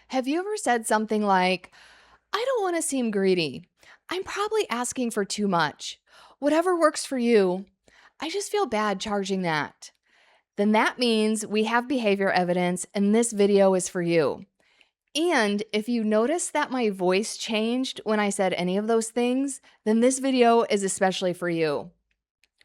Have you ever said something like, I don't want to seem greedy. I'm probably asking for too much. Whatever works for you. I just feel bad charging that. Then that means we have behavior evidence and this video is for you. And if you notice that my voice changed when I said any of those things, then this video is especially for you.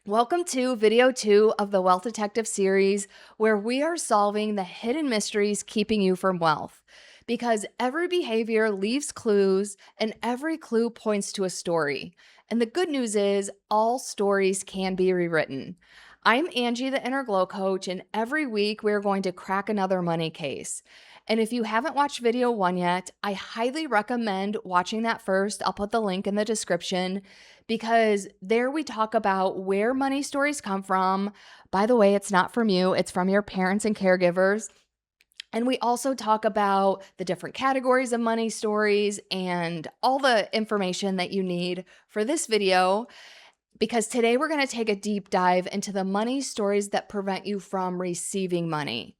Welcome to video 2 of the Wealth Detective series, where we are solving the hidden mysteries keeping you from wealth. Because every behavior leaves clues and every clue points to a story. And the good news is, all stories can be rewritten. I'm Angie, the Inner Glow Coach, and every week we're going to crack another money case. And if you haven't watched video 1 yet, I highly recommend watching that first. I'll put the link in the description because there we talk about where money stories come from. By the way, it's not from you, it's from your parents and caregivers. And we also talk about the different categories of money stories and all the information that you need for this video, because today we're going to take a deep dive into the money stories that prevent you from receiving money.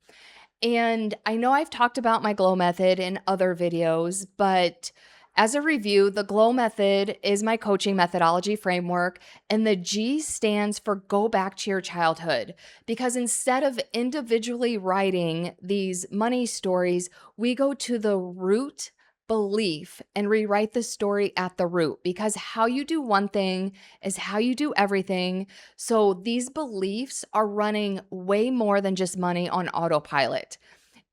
And I know I've talked about my GLOW method in other videos, but as a review, the GLOW method is my coaching methodology framework, and the G stands for go back to your childhood. Because instead of individually writing these money stories, we go to the root belief and rewrite the story at the root, because how you do one thing is how you do everything. So these beliefs are running way more than just money on autopilot.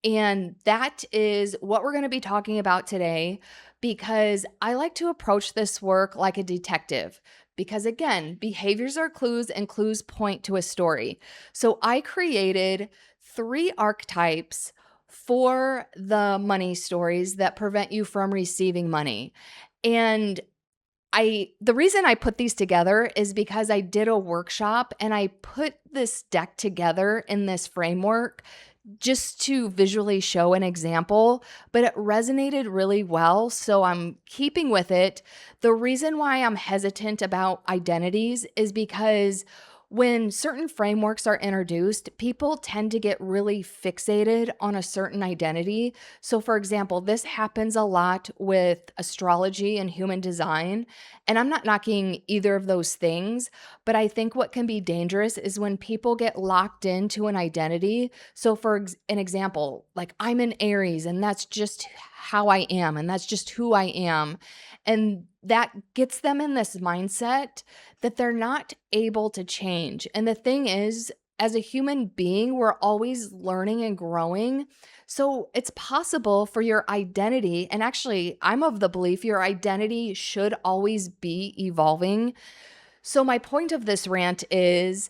And that is what we're going to be talking about today, because I like to approach this work like a detective. Because again, behaviors are clues and clues point to a story. So I created 3 archetypes for the money stories that prevent you from receiving money. And the reason I put these together is because I did a workshop and I put this deck together in this framework just to visually show an example, but it resonated really well, so I'm keeping with it. The reason why I'm hesitant about identities is because when certain frameworks are introduced, people tend to get really fixated on a certain identity. So, for example, this happens a lot with astrology and human design. And I'm not knocking either of those things, but I think what can be dangerous is when people get locked into an identity. So, for an example, like I'm an Aries and that's just how I am and that's just who I am. And that gets them in this mindset that they're not able to change. And the thing is, as a human being, we're always learning and growing. So it's possible for your identity, and actually, I'm of the belief your identity should always be evolving. So, my point of this rant is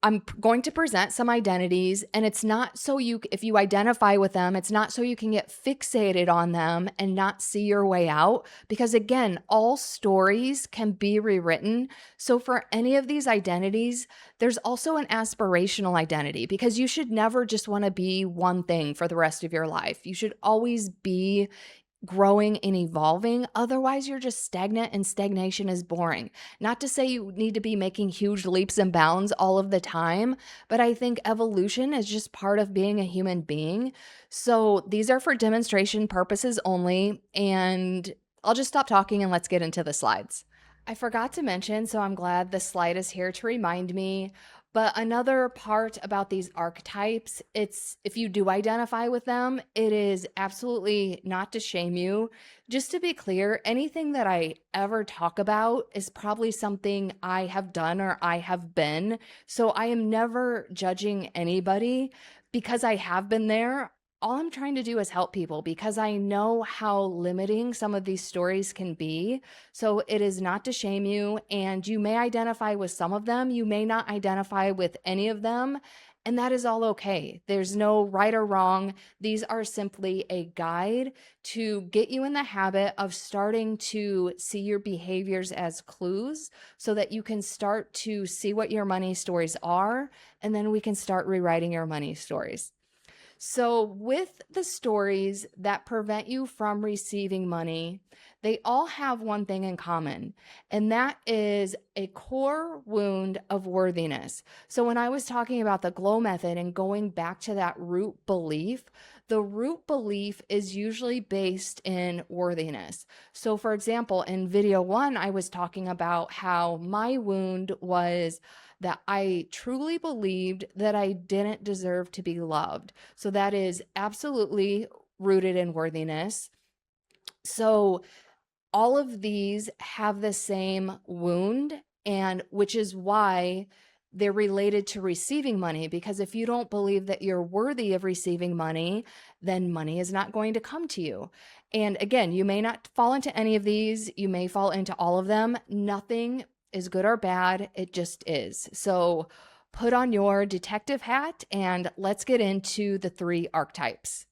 I'm going to present some identities, and it's not so if you identify with them, it's not so you can get fixated on them and not see your way out, because again, all stories can be rewritten. So for any of these identities, there's also an aspirational identity, because you should never just want to be one thing for the rest of your life. You should always be growing and evolving. Otherwise, you're just stagnant, and stagnation is boring. Not to say you need to be making huge leaps and bounds all of the time, but I think evolution is just part of being a human being. So these are for demonstration purposes only, and I'll just stop talking and let's get into the slides. I forgot to mention, so I'm glad the slide is here to remind me. But another part about these archetypes, it's if you do identify with them, it is absolutely not to shame you. Just to be clear, anything that I ever talk about is probably something I have done or I have been. So I am never judging anybody because I have been there. All I'm trying to do is help people, because I know how limiting some of these stories can be. So it is not to shame you, and you may identify with some of them. You may not identify with any of them, and that is all okay. There's no right or wrong. These are simply a guide to get you in the habit of starting to see your behaviors as clues so that you can start to see what your money stories are, and then we can start rewriting your money stories. So, with the stories that prevent you from receiving money, they all have one thing in common, and that is a core wound of worthiness. So, when I was talking about the GLOW method and going back to that root belief, the root belief is usually based in worthiness. So, for example, in video one, I was talking about how my wound was that I truly believed that I didn't deserve to be loved. So, that is absolutely rooted in worthiness. So, all of these have the same wound, and which is why they're related to receiving money, because if you don't believe that you're worthy of receiving money, then money is not going to come to you. And again, you may not fall into any of these, you may fall into all of them. Nothing is good or bad, it just is. So put on your detective hat and let's get into the 3 archetypes.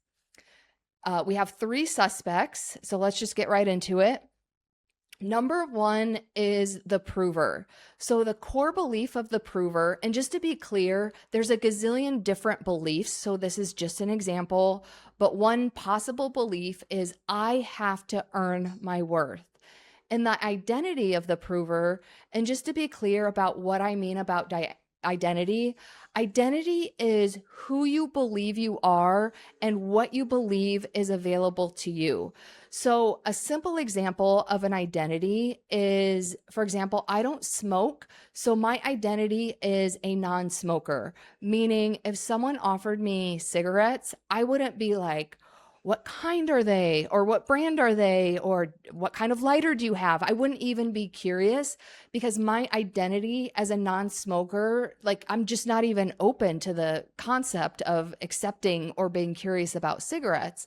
We have 3 suspects, so let's just get right into it. Number 1 is the prover. So the core belief of the prover, and just to be clear, there's a gazillion different beliefs. So this is just an example, but one possible belief is I have to earn my worth. And the identity of the prover, and just to be clear about what I mean about identity, identity is who you believe you are and what you believe is available to you. So a simple example of an identity is, for example, I don't smoke, so my identity is a non-smoker, meaning if someone offered me cigarettes, I wouldn't be like, what kind are they? Or what brand are they? Or what kind of lighter do you have? I wouldn't even be curious because my identity as a non-smoker, like I'm just not even open to the concept of accepting or being curious about cigarettes.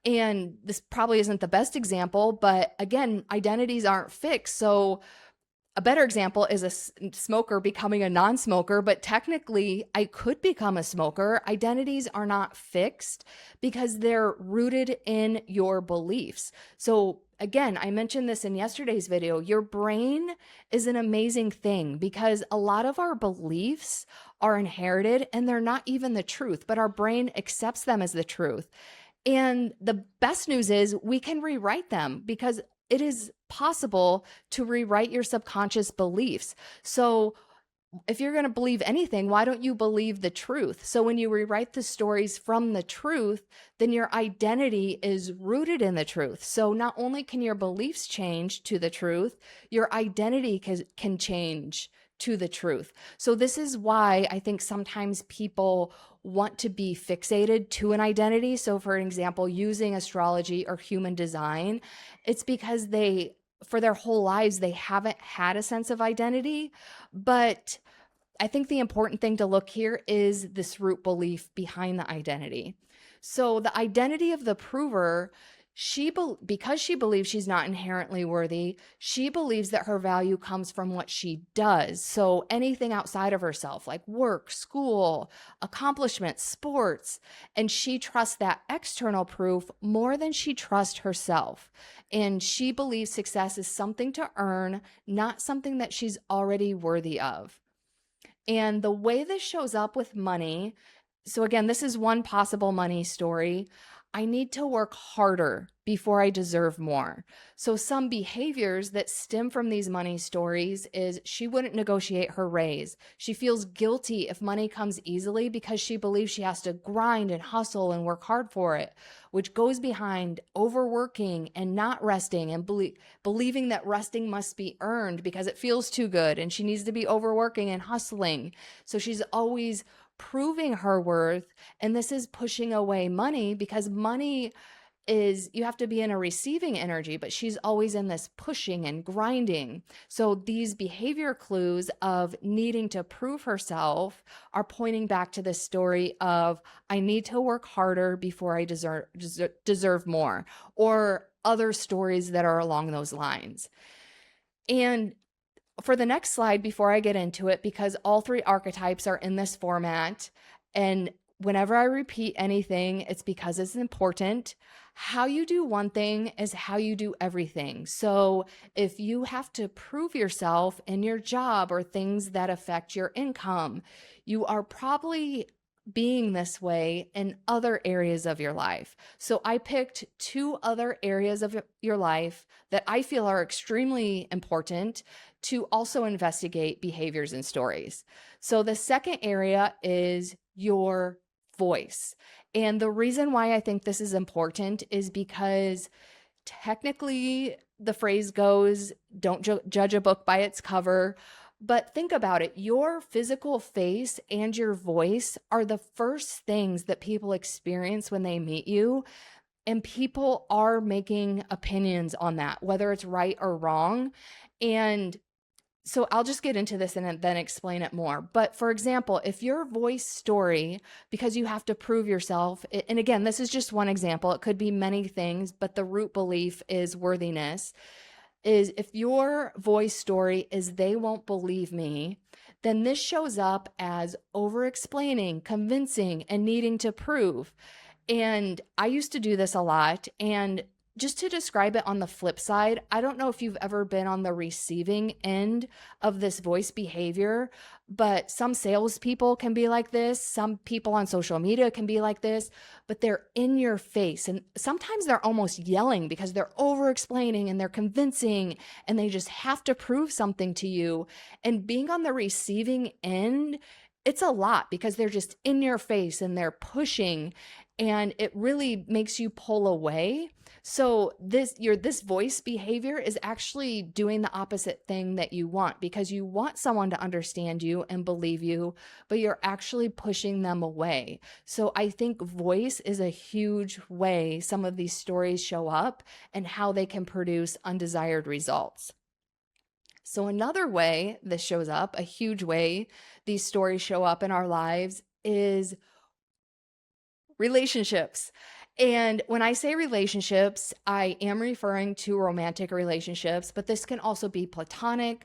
And this probably isn't the best example, but again, identities aren't fixed. So a better example is a smoker becoming a non-smoker, but technically I could become a smoker. Identities are not fixed because they're rooted in your beliefs. So again, I mentioned this in yesterday's video. Your brain is an amazing thing because a lot of our beliefs are inherited and they're not even the truth, but our brain accepts them as the truth. And the best news is we can rewrite them because it is possible to rewrite your subconscious beliefs. So if you're going to believe anything, why don't you believe the truth? So when you rewrite the stories from the truth, then your identity is rooted in the truth. So not only can your beliefs change to the truth, your identity can change to the truth. So this is why I think sometimes people want to be fixated to an identity. So for example, using astrology or human design, it's because for their whole lives, they haven't had a sense of identity. But I think the important thing to look here is this root belief behind the identity. So the identity of the prover, because she believes she's not inherently worthy, she believes that her value comes from what she does. So anything outside of herself, like work, school, accomplishments, sports, and she trusts that external proof more than she trusts herself. And she believes success is something to earn, not something that she's already worthy of. And the way this shows up with money, so again, this is one possible money story. I need to work harder before I deserve more. So some behaviors that stem from these money stories is she wouldn't negotiate her raise. She feels guilty if money comes easily because she believes she has to grind and hustle and work hard for it, which goes behind overworking and not resting and believing that resting must be earned because it feels too good and she needs to be overworking and hustling. So she's always proving her worth, and this is pushing away money because money is, you have to be in a receiving energy, but she's always in this pushing and grinding. So these behavior clues of needing to prove herself are pointing back to this story of I need to work harder before I deserve more, or other stories that are along those lines. And for the next slide, before I get into it, because all 3 archetypes are in this format, and whenever I repeat anything, it's because it's important. How you do one thing is how you do everything. So if you have to prove yourself in your job or things that affect your income, you are probably being this way in other areas of your life. So I picked 2 other areas of your life that I feel are extremely important to also investigate behaviors and stories. So the second area is your voice. And the reason why I think this is important is because technically the phrase goes, don't judge a book by its cover. But think about it. Your physical face and your voice are the first things that people experience when they meet you. And people are making opinions on that, whether it's right or wrong. And so I'll just get into this and then explain it more. But for example, if your voice story, because you have to prove yourself, and again, this is just one example, it could be many things, but the root belief is worthiness, is if your voice story is they won't believe me, then this shows up as over explaining, convincing, and needing to prove. And I used to do this a lot. And just to describe it on the flip side, I don't know if you've ever been on the receiving end of this voice behavior, but some salespeople can be like this. Some people on social media can be like this, but they're in your face. And sometimes they're almost yelling because they're over explaining and they're convincing and they just have to prove something to you. And being on the receiving end, it's a lot because they're just in your face and they're pushing, and it really makes you pull away. So this voice behavior is actually doing the opposite thing that you want, because you want someone to understand you and believe you, but you're actually pushing them away. So I think voice is a huge way some of these stories show up and how they can produce undesired results. So another way this shows up, a huge way these stories show up in our lives, is relationships. And when I say relationships, I am referring to romantic relationships, but this can also be platonic,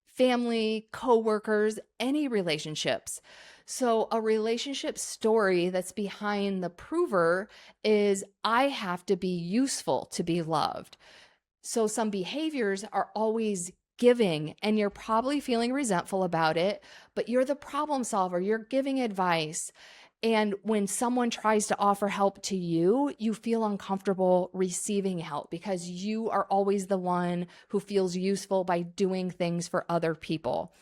family, coworkers, any relationships. So a relationship story that's behind the prover is I have to be useful to be loved. So some behaviors are always giving, and you're probably feeling resentful about it, but you're the problem solver, you're giving advice. And when someone tries to offer help to you, you feel uncomfortable receiving help because you are always the one who feels useful by doing things for other people.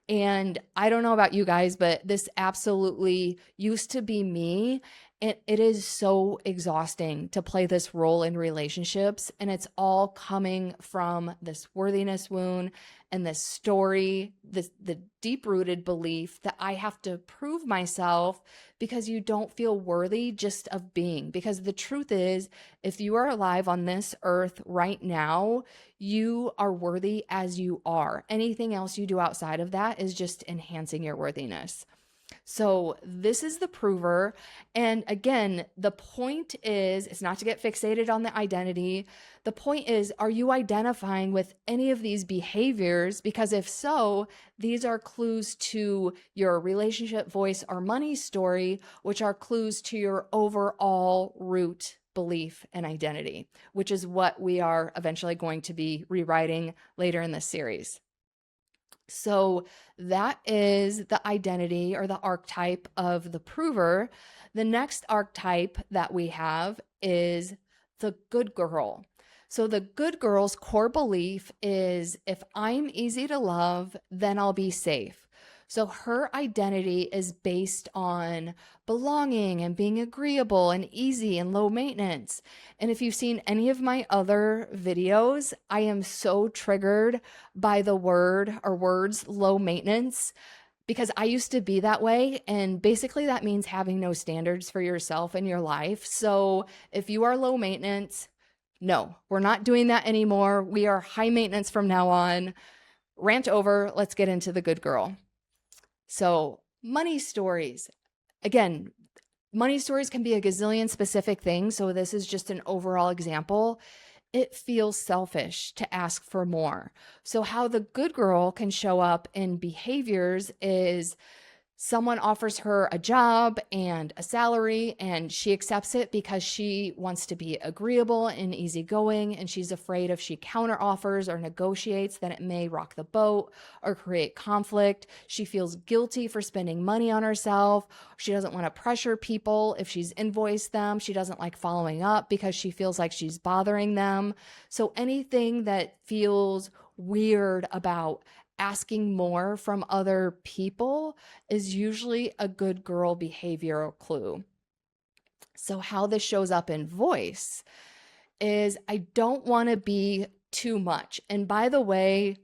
And I don't know about you guys, but this absolutely used to be me. It is so exhausting to play this role in relationships. And it's all coming from this worthiness wound and this story, the deep rooted belief that I have to prove myself because you don't feel worthy just of being. Because the truth is, if you are alive on this earth right now, you are worthy as you are. Anything else you do outside of that is just enhancing your worthiness. So this is the prover. And again, the point is, it's not to get fixated on the identity. The point is, are you identifying with any of these behaviors? Because if so, these are clues to your relationship, voice, or money story, which are clues to your overall root belief and identity, which is what we are eventually going to be rewriting later in this series. So that is the identity or the archetype of the prover. The next archetype that we have is the good girl. So the good girl's core belief is if I'm easy to love, then I'll be safe. So her identity is based on belonging and being agreeable and easy and low maintenance. And if you've seen any of my other videos, I am so triggered by the word or words low maintenance because I used to be that way. And basically, that means having no standards for yourself and your life. So if you are low maintenance, no, we're not doing that anymore. We are high maintenance from now on. Rant over. Let's get into the good girl. So money stories. Again, money stories can be a gazillion specific things. So this is just an overall example. It feels selfish to ask for more. So how the good girl can show up in behaviors is someone offers her a job and a salary, and she accepts it because she wants to be agreeable and easygoing, and she's afraid if she counteroffers or negotiates, then it may rock the boat or create conflict. She feels guilty for spending money on herself. She doesn't want to pressure people if she's invoiced them. She doesn't like following up because she feels like she's bothering them. So anything that feels weird about asking more from other people is usually a good girl behavioral clue. So, how this shows up in voice is I don't want to be too much. And by the way,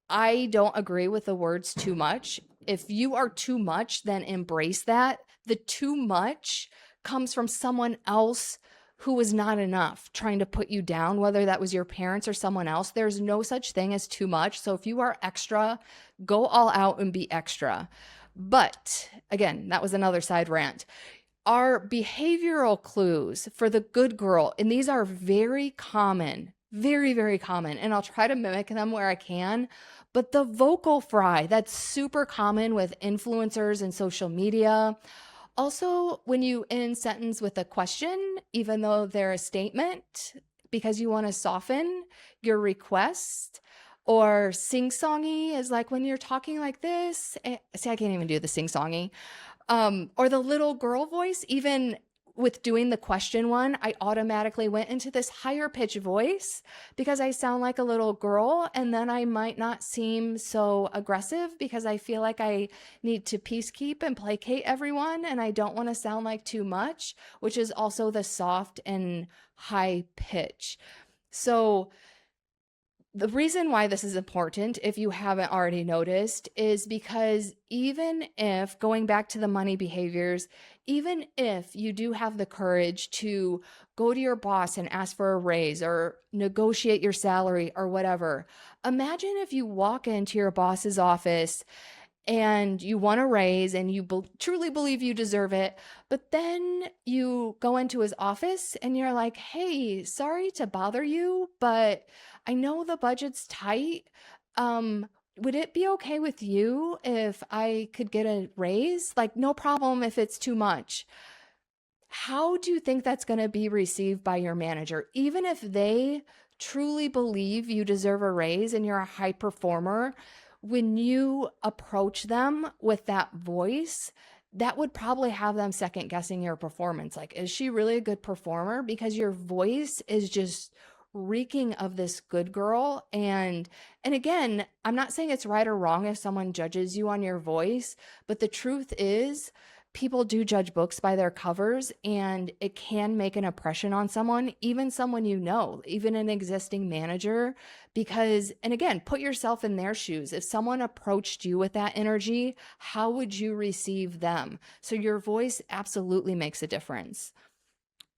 I don't agree with the words too much. If you are too much, then embrace that. The too much comes from someone else who was not enough, trying to put you down, whether that was your parents or someone else. There's no such thing as too much. So if you are extra, go all out and be extra. But again, that was another side rant. Our behavioral clues for the good girl, and these are very common, very, very common, and I'll try to mimic them where I can. But the vocal fry, that's super common with influencers and social media. Also, when you end sentence with a question, even though they're a statement, because you want to soften your request. Or sing-songy is like when you're talking like this. See, I can't even do the sing-songy. Or the little girl voice, even with doing the question one, I automatically went into this higher pitch voice because I sound like a little girl, and then I might not seem so aggressive because I feel like I need to peacekeep and placate everyone, and I don't want to sound like too much, which is also the soft and high pitch. So the reason why this is important, if you haven't already noticed, is because even if, going back to the money behaviors, even if you do have the courage to go to your boss and ask for a raise or negotiate your salary or whatever, imagine if you walk into your boss's office and you want a raise and you truly believe you deserve it, but then you go into his office and you're like, hey, sorry to bother you, but I know the budget's tight. Would it be okay with you if I could get a raise? Like, no problem if it's too much. How do you think that's going to be received by your manager? Even if they truly believe you deserve a raise and you're a high performer, when you approach them with that voice, that would probably have them second guessing your performance. Like, is she really a good performer? Because your voice is just reeking of this good girl. And again, I'm not saying it's right or wrong if someone judges you on your voice, but the truth is people do judge books by their covers, and it can make an impression on someone, even someone you know, even an existing manager. Because, and again, put yourself in their shoes. If someone approached you with that energy, how would you receive them? So your voice absolutely makes a difference.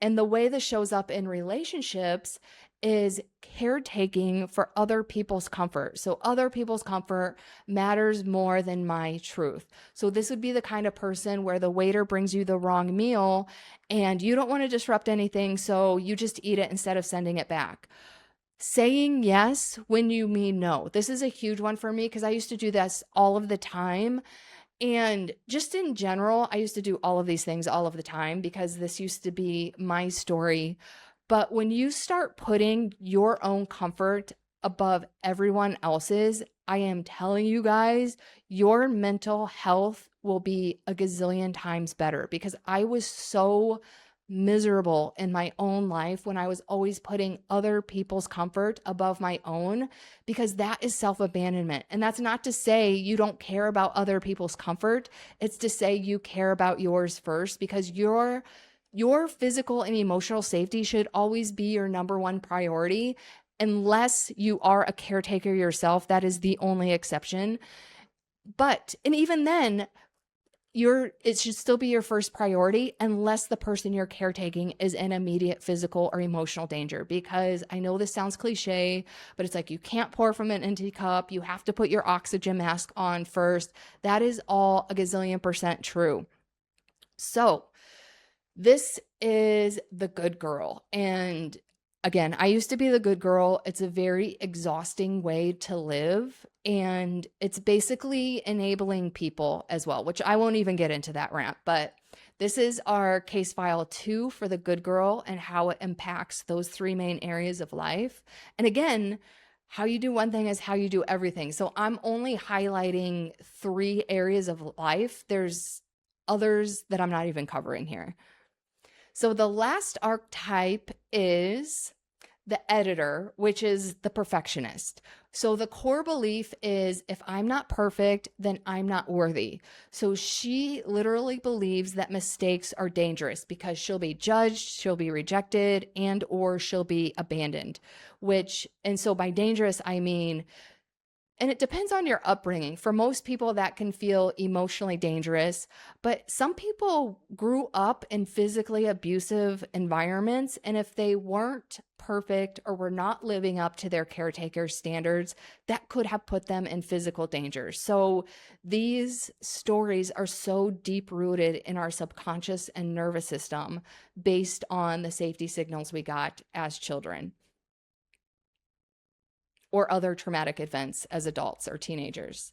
And the way this shows up in relationships is caretaking for other people's comfort. So other people's comfort matters more than my truth. So this would be the kind of person where the waiter brings you the wrong meal and you don't want to disrupt anything, so you just eat it instead of sending it back. Saying yes when you mean no. This is a huge one for me because I used to do this all of the time. And just in general, I used to do all of these things all of the time because this used to be my story. But when you start putting your own comfort above everyone else's, I am telling you guys, your mental health will be a gazillion times better because I was so miserable in my own life when I was always putting other people's comfort above my own, because that is self-abandonment. And that's not to say you don't care about other people's comfort. It's to say you care about yours first, because your physical and emotional safety should always be your number one priority. Unless you are a caretaker yourself, that is the only exception. And even then, it should still be your first priority unless the person you're caretaking is in immediate physical or emotional danger. Because I know this sounds cliche, but it's like you can't pour from an empty cup. You have to put your oxygen mask on first. That is all a gazillion % true. So this is the good girl. And again, I used to be the good girl. It's a very exhausting way to live. And it's basically enabling people as well, which I won't even get into that rant. But this is our case file 2 for the good girl and how it impacts those 3 main areas of life. And again, how you do one thing is how you do everything. So I'm only highlighting 3 areas of life. There's others that I'm not even covering here. So the last archetype is the editor, which is the perfectionist. So the core belief is if I'm not perfect, then I'm not worthy. So she literally believes that mistakes are dangerous because she'll be judged, she'll be rejected, and or she'll be abandoned. And so by dangerous, I mean, and it depends on your upbringing. For most people, that can feel emotionally dangerous, but some people grew up in physically abusive environments. And if they weren't perfect or were not living up to their caretaker standards, that could have put them in physical danger. So these stories are so deep rooted in our subconscious and nervous system based on the safety signals we got as children or other traumatic events as adults or teenagers.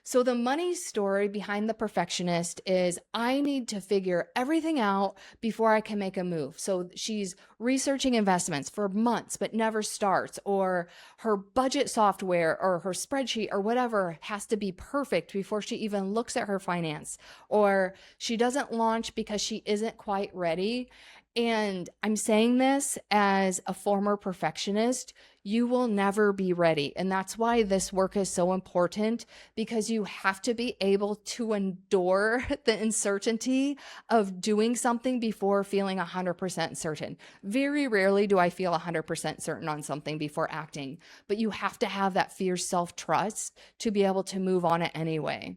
So the money story behind the perfectionist is I need to figure everything out before I can make a move. So she's researching investments for months but never starts, or her budget software or her spreadsheet or whatever has to be perfect before she even looks at her finance, or she doesn't launch because she isn't quite ready. And I'm saying this as a former perfectionist. You will never be ready. And that's why this work is so important, because you have to be able to endure the uncertainty of doing something before feeling 100% certain. Very rarely do I feel 100% certain on something before acting, but you have to have that fierce self-trust to be able to move on it anyway.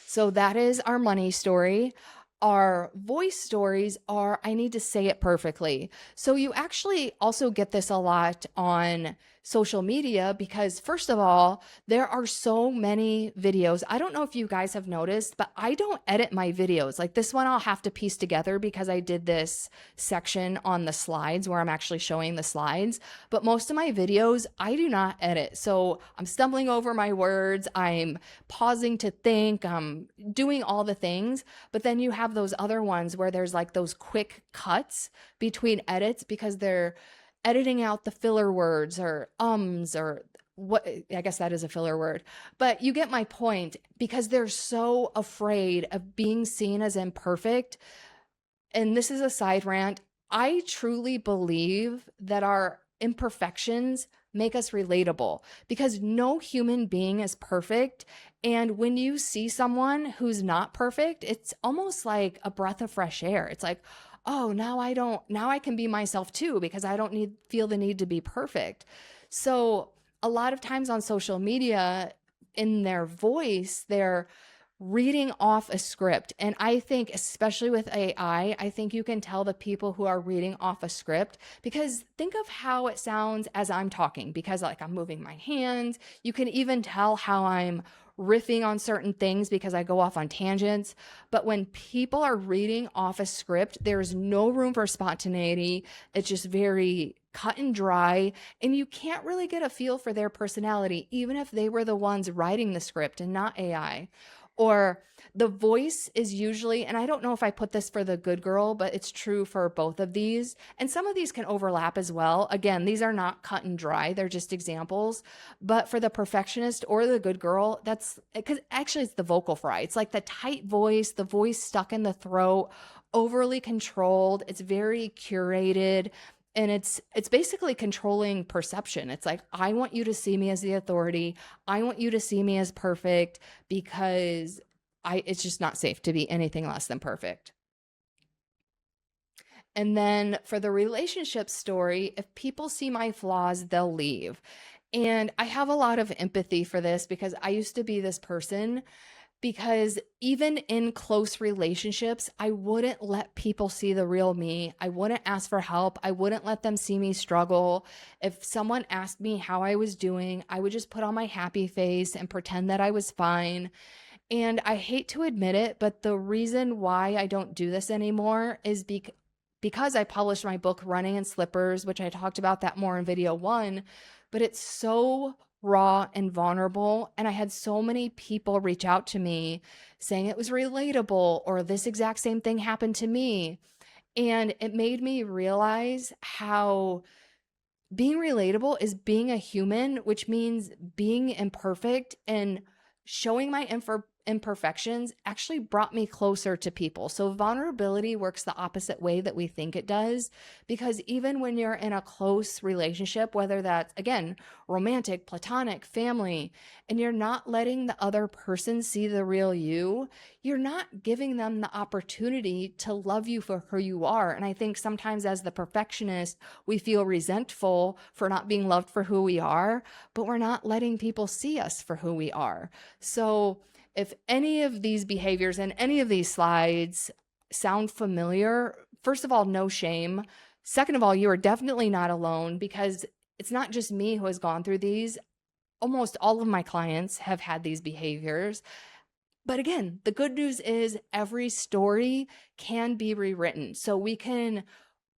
So that is our money story. Our voice stories are I need to say it perfectly. So you actually also get this a lot on social media because, first of all, there are so many videos. I don't know if you guys have noticed, but I don't edit my videos. Like this one, I'll have to piece together because I did this section on the slides where I'm actually showing the slides. But most of my videos, I do not edit. So I'm stumbling over my words. I'm pausing to think. I'm doing all the things. But then you have those other ones where there's like those quick cuts between edits because they're editing out the filler words or or what, I guess that is a filler word, but you get my point, because they're so afraid of being seen as imperfect. And this is a side rant. I truly believe that our imperfections make us relatable because no human being is perfect. And when you see someone who's not perfect, it's almost like a breath of fresh air. It's like, oh, now I can be myself too because I don't feel the need to be perfect. So a lot of times on social media, in their voice, they're reading off a script. And I think, especially with AI, I think you can tell the people who are reading off a script because think of how it sounds as I'm talking, because like I'm moving my hands. You can even tell how I'm riffing on certain things because I go off on tangents. But when people are reading off a script, there's no room for spontaneity. It's just very cut and dry, and you can't really get a feel for their personality, even if they were the ones writing the script and not AI. Or the voice is usually, and I don't know if I put this for the good girl, but it's true for both of these. And some of these can overlap as well. Again, these are not cut and dry, they're just examples. But for the perfectionist or the good girl, that's because actually it's the vocal fry. It's like the tight voice, the voice stuck in the throat, overly controlled. It's very curated. And it's basically controlling perception. It's like, I want you to see me as the authority. I want you to see me as perfect because it's just not safe to be anything less than perfect. And then for the relationship story, if people see my flaws, they'll leave. And I have a lot of empathy for this because I used to be this person, because even in close relationships, I wouldn't let people see the real me. I wouldn't ask for help. I wouldn't let them see me struggle. If someone asked me how I was doing, I would just put on my happy face and pretend that I was fine. And I hate to admit it, but the reason why I don't do this anymore is because I published my book, Running in Slippers, which I talked about that more in video one, but it's so raw and vulnerable. And I had so many people reach out to me saying it was relatable or this exact same thing happened to me. And it made me realize how being relatable is being a human, which means being imperfect and showing my imperfections actually brought me closer to people. So vulnerability works the opposite way that we think it does, because even when you're in a close relationship, whether that's, again, romantic, platonic, family, and you're not letting the other person see the real you, you're not giving them the opportunity to love you for who you are. And I think sometimes as the perfectionist, we feel resentful for not being loved for who we are, but we're not letting people see us for who we are. So if any of these behaviors and any of these slides sound familiar, first of all, no shame. Second of all, you are definitely not alone, because it's not just me who has gone through these. Almost all of my clients have had these behaviors. But again, the good news is every story can be rewritten. So we can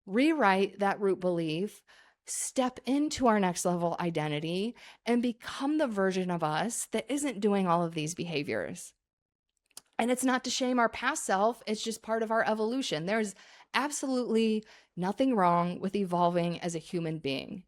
rewrite that root belief, step into our next level identity, and become the version of us that isn't doing all of these behaviors. And it's not to shame our past self, it's just part of our evolution. There's absolutely nothing wrong with evolving as a human being.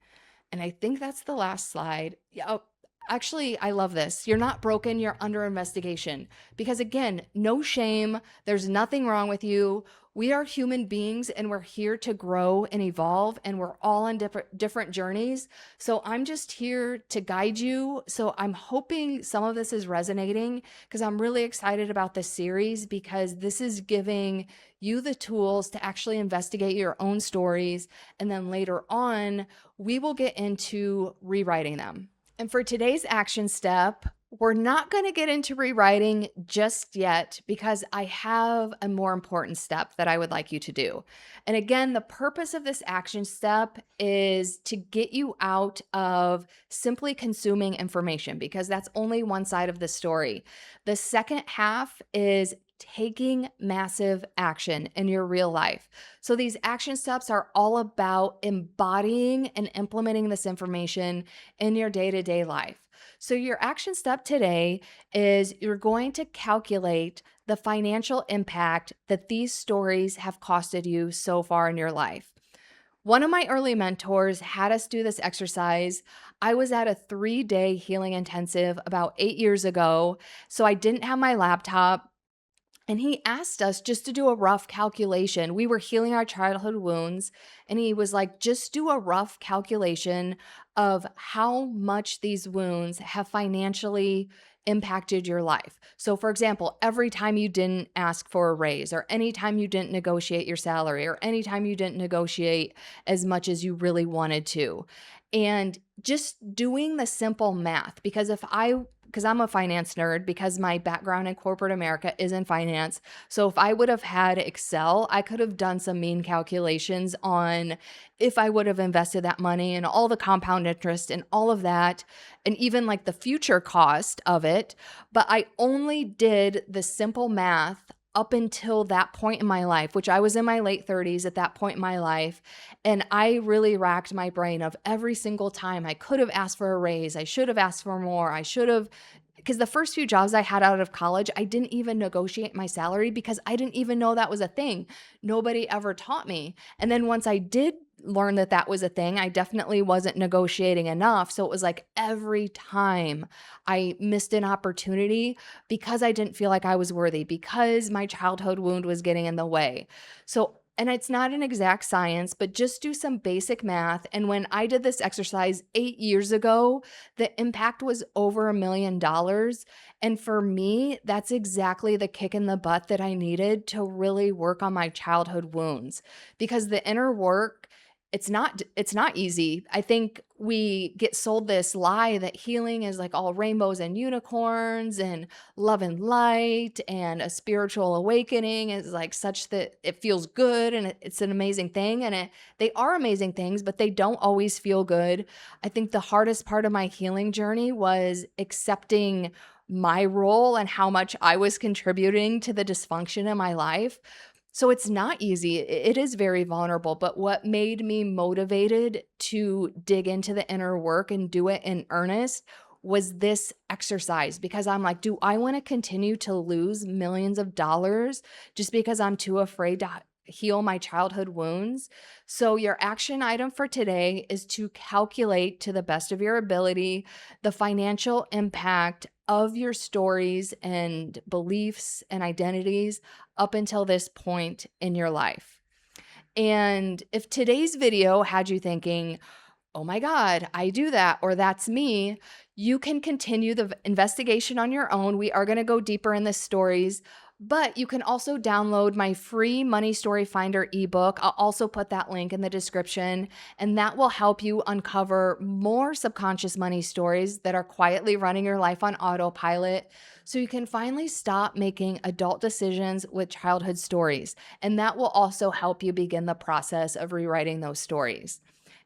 And I think that's the last slide. Yeah, oh, actually, I love this. You're not broken, you're under investigation. Because again, no shame. There's nothing wrong with you. We are human beings and we're here to grow and evolve, and we're all on different journeys. So I'm just here to guide you. So I'm hoping some of this is resonating, because I'm really excited about this series, because this is giving you the tools to actually investigate your own stories. And then later on, we will get into rewriting them. And for today's action step, we're not going to get into rewriting just yet, because I have a more important step that I would like you to do. And again, the purpose of this action step is to get you out of simply consuming information, because that's only one side of the story. The second half is taking massive action in your real life. So these action steps are all about embodying and implementing this information in your day-to-day life. So your action step today is you're going to calculate the financial impact that these stories have costed you so far in your life. One of my early mentors had us do this exercise. I was at a 3-day healing intensive about 8 years ago, so I didn't have my laptop. And he asked us just to do a rough calculation. We were healing our childhood wounds, and he was like, just do a rough calculation of how much these wounds have financially impacted your life. So for example, every time you didn't ask for a raise, or any time you didn't negotiate your salary, or any time you didn't negotiate as much as you really wanted to. And just doing the simple math, because I'm a finance nerd, because my background in corporate America is in finance. So if I would have had Excel, I could have done some mean calculations on if I would have invested that money and all the compound interest and all of that, and even like the future cost of it. But I only did the simple math up until that point in my life, which I was in my late 30s at that point in my life. And I really racked my brain of every single time I could have asked for a raise. I should have asked for more. I should have, because the first few jobs I had out of college, I didn't even negotiate my salary, because I didn't even know that was a thing. Nobody ever taught me. And then once I did learn that that was a thing, I definitely wasn't negotiating enough. So it was like every time I missed an opportunity, because I didn't feel like I was worthy, because my childhood wound was getting in the way. So, and it's not an exact science, but just do some basic math. And when I did this exercise 8 years ago, the impact was over $1 million. And for me, that's exactly the kick in the butt that I needed to really work on my childhood wounds, because the inner work, it's not easy. I think we get sold this lie that healing is like all rainbows and unicorns and love and light, and a spiritual awakening is like such that it feels good and it's an amazing thing. And they are amazing things, but they don't always feel good. I think the hardest part of my healing journey was accepting my role and how much I was contributing to the dysfunction in my life. So it's not easy. It is very vulnerable. But what made me motivated to dig into the inner work and do it in earnest was this exercise, because I'm like, do I want to continue to lose millions of dollars just because I'm too afraid to heal my childhood wounds? So your action item for today is to calculate, to the best of your ability, the financial impact of your stories and beliefs and identities up until this point in your life. And if today's video had you thinking, oh my God, I do that, or that's me, you can continue the investigation on your own. We are going to go deeper in the stories, but you can also download my free Money Story Finder ebook. I'll also put that link in the description, and that will help you uncover more subconscious money stories that are quietly running your life on autopilot so you can finally stop making adult decisions with childhood stories. And that will also help you begin the process of rewriting those stories.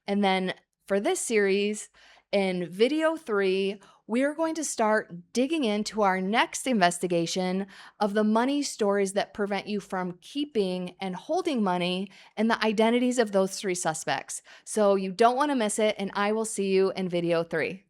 And then for this series, in video 3, we're going to start digging into our next investigation of the money stories that prevent you from keeping and holding money and the identities of those 3 suspects. So you don't want to miss it, and I will see you in video 3.